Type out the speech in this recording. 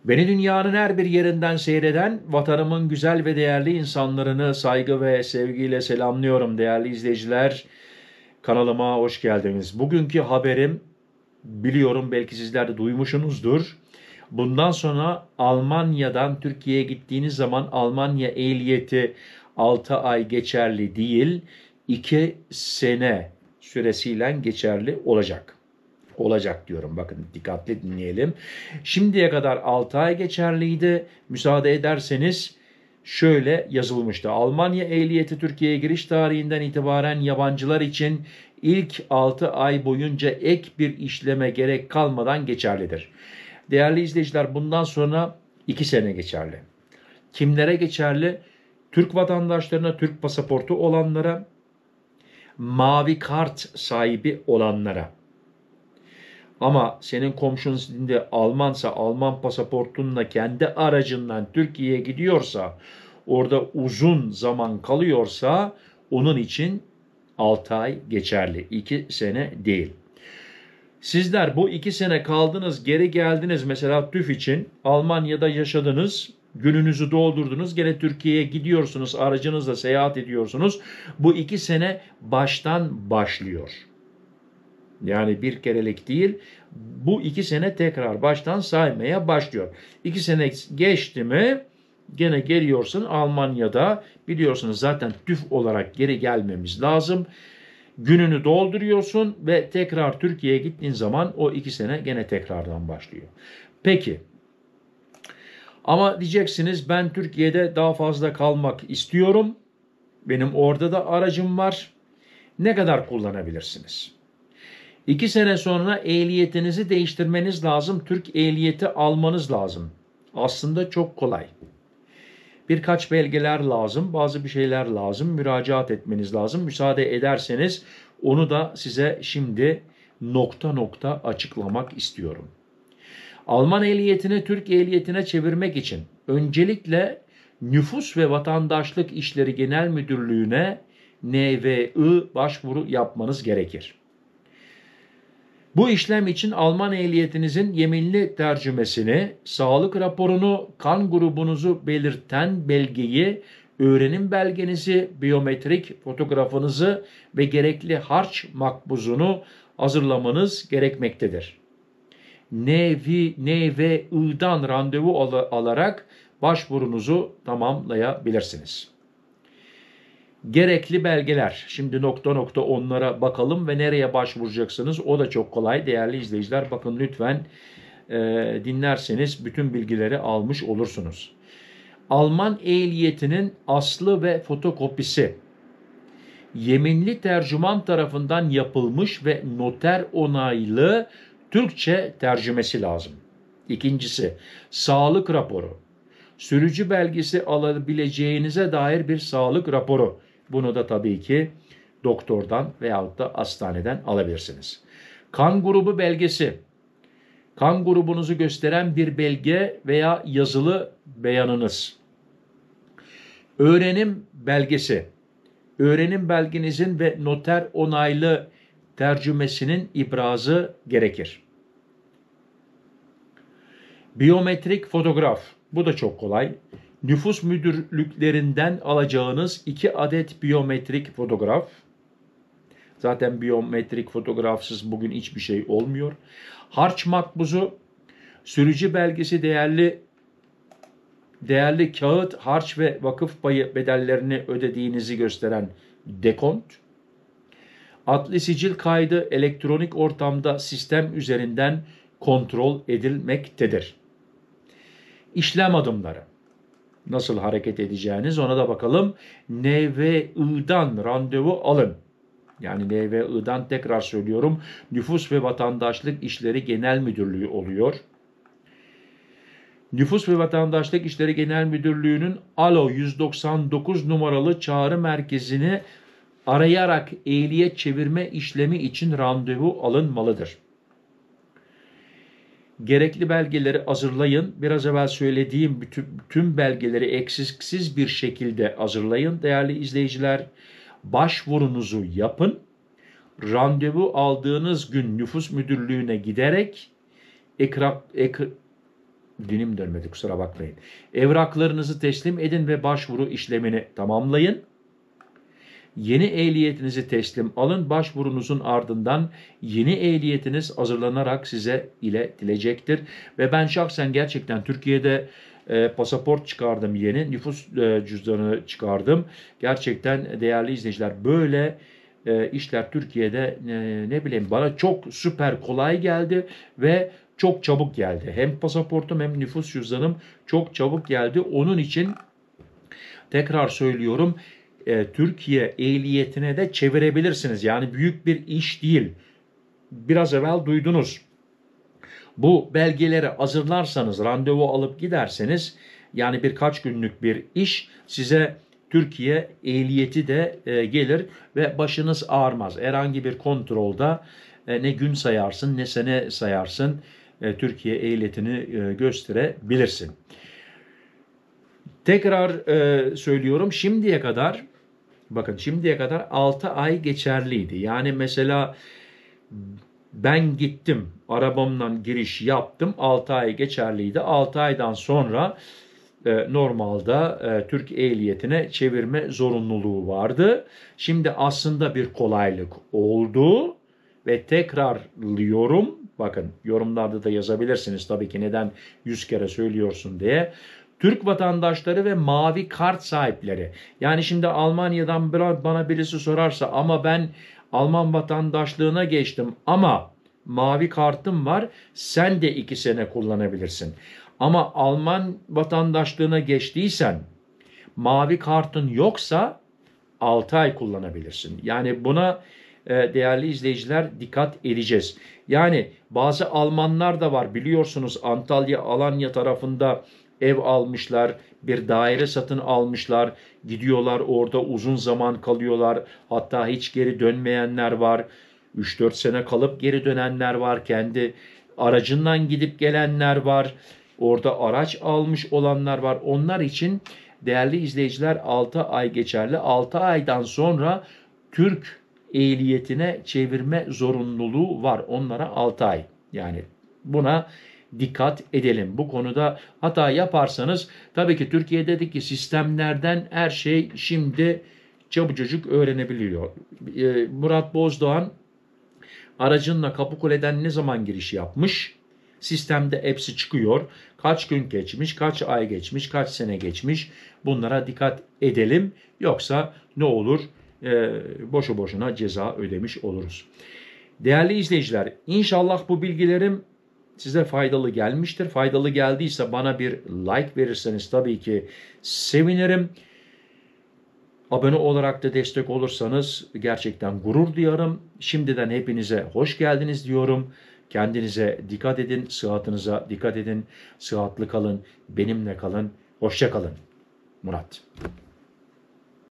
Beni dünyanın her bir yerinden seyreden vatanımın güzel ve değerli insanlarını saygı ve sevgiyle selamlıyorum değerli izleyiciler. Kanalıma hoş geldiniz. Bugünkü haberim, biliyorum belki sizler de duymuşsunuzdur. Bundan sonra Almanya'dan Türkiye'ye gittiğiniz zaman Almanya ehliyeti 6 ay geçerli değil, 2 sene süresiyle geçerli olacak. Olacak diyorum, bakın dikkatli dinleyelim. Şimdiye kadar 6 ay geçerliydi. Müsaade ederseniz şöyle yazılmıştı. Almanya ehliyeti Türkiye'ye giriş tarihinden itibaren yabancılar için ilk 6 ay boyunca ek bir işleme gerek kalmadan geçerlidir. Değerli izleyiciler, bundan sonra 2 sene geçerli. Kimlere geçerli? Türk vatandaşlarına, Türk pasaportu olanlara, mavi kart sahibi olanlara. Ama senin komşun de Almansa, Alman pasaportunla kendi aracından Türkiye'ye gidiyorsa, orada uzun zaman kalıyorsa onun için 6 ay geçerli. 2 sene değil. Sizler bu 2 sene kaldınız, geri geldiniz, mesela TÜV için Almanya'da yaşadınız, gününüzü doldurdunuz, gene Türkiye'ye gidiyorsunuz, aracınızla seyahat ediyorsunuz. Bu 2 sene baştan başlıyor. Yani bir kerelik değil, bu 2 sene tekrar baştan saymaya başlıyor. 2 sene geçti mi gene geliyorsun Almanya'da, biliyorsunuz zaten TÜV olarak geri gelmemiz lazım. Gününü dolduruyorsun ve tekrar Türkiye'ye gittiğin zaman o 2 sene gene tekrardan başlıyor. Peki, ama diyeceksiniz ben Türkiye'de daha fazla kalmak istiyorum. Benim orada da aracım var. Ne kadar kullanabilirsiniz? 2 sene sonra ehliyetinizi değiştirmeniz lazım. Türk ehliyeti almanız lazım. Aslında çok kolay. Birkaç belgeler lazım, bazı bir şeyler lazım, müracaat etmeniz lazım. Müsaade ederseniz onu da size şimdi nokta nokta açıklamak istiyorum. Alman ehliyetini Türk ehliyetine çevirmek için öncelikle Nüfus ve Vatandaşlık İşleri Genel Müdürlüğü'ne NVI başvuru yapmanız gerekir. Bu işlem için Alman ehliyetinizin yeminli tercümesini, sağlık raporunu, kan grubunuzu belirten belgeyi, öğrenim belgenizi, biyometrik fotoğrafınızı ve gerekli harç makbuzunu hazırlamanız gerekmektedir. NVI'dan randevu alarak başvurunuzu tamamlayabilirsiniz. Gerekli belgeler. Şimdi nokta nokta onlara bakalım ve nereye başvuracaksınız? O da çok kolay değerli izleyiciler. Bakın lütfen dinlerseniz bütün bilgileri almış olursunuz. Alman ehliyetinin aslı ve fotokopisi, yeminli tercüman tarafından yapılmış ve noter onaylı Türkçe tercümesi lazım. İkincisi, sağlık raporu. Sürücü belgesi alabileceğinize dair bir sağlık raporu. Bunu da tabii ki doktordan veyahut da hastaneden alabilirsiniz. Kan grubu belgesi. Kan grubunuzu gösteren bir belge veya yazılı beyanınız. Öğrenim belgesi. Öğrenim belgenizin ve noter onaylı tercümesinin ibrazı gerekir. Biyometrik fotoğraf. Bu da çok kolay. Nüfus müdürlüklerinden alacağınız 2 adet biyometrik fotoğraf. Zaten biyometrik fotoğrafsız bugün hiçbir şey olmuyor. Harç makbuzu, sürücü belgesi, değerli kağıt, harç ve vakıf payı bedellerini ödediğinizi gösteren dekont. Adli sicil kaydı elektronik ortamda sistem üzerinden kontrol edilmektedir. İşlem adımları. Nasıl hareket edeceğiniz ona da bakalım. NVI'dan randevu alın. Yani NVI'dan tekrar söylüyorum. Nüfus ve Vatandaşlık İşleri Genel Müdürlüğü oluyor. Nüfus ve Vatandaşlık İşleri Genel Müdürlüğü'nün Alo 199 numaralı çağrı merkezini arayarak ehliyet çevirme işlemi için randevu alınmalıdır. Gerekli belgeleri hazırlayın. Biraz evvel söylediğim bütün belgeleri eksiksiz bir şekilde hazırlayın. Değerli izleyiciler, başvurunuzu yapın. Randevu aldığınız gün nüfus müdürlüğüne giderek Dilim dönmedi, kusura bakmayın. Evraklarınızı teslim edin ve başvuru işlemini tamamlayın. Yeni ehliyetinizi teslim alın. Başvurunuzun ardından yeni ehliyetiniz hazırlanarak size iletilecektir. Ve ben şahsen gerçekten Türkiye'de pasaport çıkardım yeni. Nüfus cüzdanı çıkardım. Gerçekten değerli izleyiciler, böyle işler Türkiye'de ne bileyim, bana çok süper kolay geldi ve çok çabuk geldi. Hem pasaportum hem nüfus cüzdanım çok çabuk geldi. Onun için tekrar söylüyorum, Türkiye ehliyetine de çevirebilirsiniz. Yani büyük bir iş değil. Biraz evvel duydunuz. Bu belgeleri hazırlarsanız, randevu alıp giderseniz, yani birkaç günlük bir iş, size Türkiye ehliyeti de gelir ve başınız ağrımaz. Herhangi bir kontrolda ne gün sayarsın ne sene sayarsın, Türkiye ehliyetini gösterebilirsin. Tekrar söylüyorum, şimdiye kadar 6 ay geçerliydi. Yani mesela ben gittim, arabamla giriş yaptım, 6 ay geçerliydi. 6 aydan sonra normalde Türk ehliyetine çevirme zorunluluğu vardı. Şimdi aslında bir kolaylık oldu ve tekrarlıyorum. Bakın, yorumlarda da yazabilirsiniz tabii ki, neden 100 kere söylüyorsun diye. Türk vatandaşları ve mavi kart sahipleri. Yani şimdi Almanya'dan bana birisi sorarsa, ama ben Alman vatandaşlığına geçtim ama mavi kartım var, sen de 2 sene kullanabilirsin. Ama Alman vatandaşlığına geçtiysen, mavi kartın yoksa 6 ay kullanabilirsin. Yani buna değerli izleyiciler dikkat edeceğiz. Yani bazı Almanlar da var, biliyorsunuz, Antalya, Alanya tarafında ev almışlar, bir daire satın almışlar, gidiyorlar orada uzun zaman kalıyorlar, hatta hiç geri dönmeyenler var, 3-4 sene kalıp geri dönenler var, kendi aracından gidip gelenler var, orada araç almış olanlar var. Onlar için değerli izleyiciler 6 ay geçerli. 6 aydan sonra Türk ehliyetine çevirme zorunluluğu var. Onlara 6 ay. Yani buna dikkat edelim. Bu konuda hata yaparsanız, tabii ki Türkiye'deki sistemlerden her şey şimdi çabucacık öğrenebiliyor. Murat Bozdoğan aracınla Kapıkule'den ne zaman giriş yapmış? Sistemde hepsi çıkıyor. Kaç gün geçmiş, kaç ay geçmiş, kaç sene geçmiş. Bunlara dikkat edelim. Yoksa ne olur? Boşu boşuna ceza ödemiş oluruz. Değerli izleyiciler, inşallah bu bilgilerim size faydalı gelmiştir. Faydalı geldiyse bana bir like verirseniz tabii ki sevinirim. Abone olarak da destek olursanız gerçekten gurur duyarım. Şimdiden hepinize hoş geldiniz diyorum. Kendinize dikkat edin, sıhhatinize dikkat edin. Sıhhatli kalın, benimle kalın. Hoşça kalın. Murat.